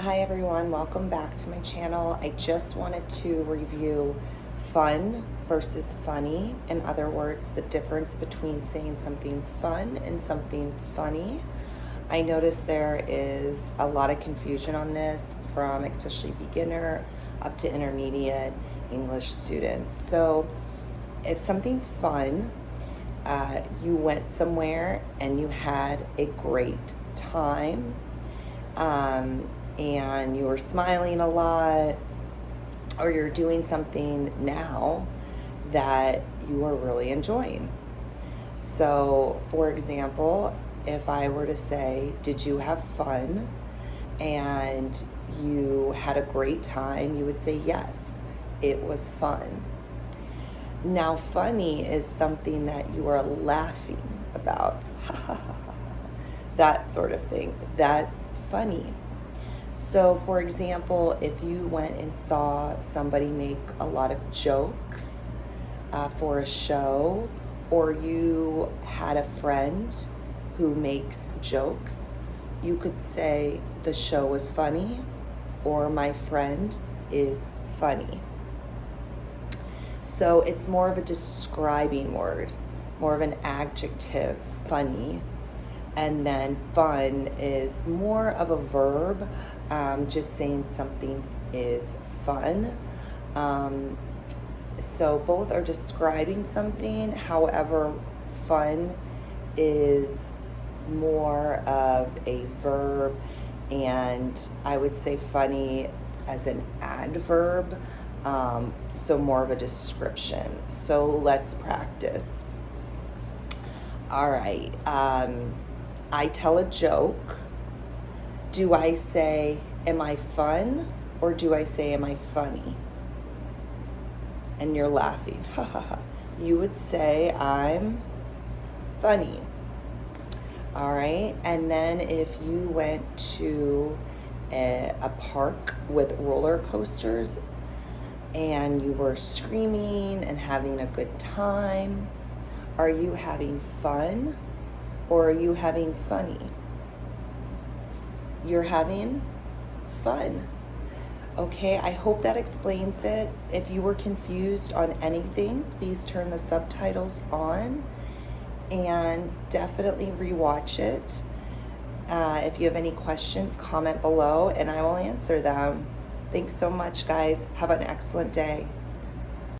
Hi everyone, welcome back to my channel. I just wanted to review fun versus funny. In other words, the difference between saying something's fun and something's funny. I noticed there is a lot of confusion on this from especially beginner up to intermediate English students. So if something's fun, you went somewhere and you had a great time, and you were smiling a lot, or you're doing something now that you are really enjoying. So, for example, if I were to say, did you have fun? And you had a great time, you would say, yes, it was fun. Now, funny is something that you are laughing about. That sort of thing. That's funny. So, for example, if you went and saw somebody make a lot of jokes for a show, or you had a friend who makes jokes, you could say the show was funny, or my friend is funny. So it's more of a describing word, more of an adjective, funny. And then fun is more of a verb, just saying something is fun. So both are describing something. However, fun is more of a verb, and I would say funny as an adverb, so more of a description. So let's practice. All right. I tell a joke. Do I say, am I fun? Or do I say, am I funny? And you're laughing. Ha ha ha. You would say, I'm funny. All right. And then if you went to a park with roller coasters and you were screaming and having a good time, are you having fun? Or are you having funny? You're having fun. Okay, I hope that explains it. If you were confused on anything, please turn the subtitles on and definitely rewatch it. If you have any questions, comment below and I will answer them. Thanks so much, guys. Have an excellent day.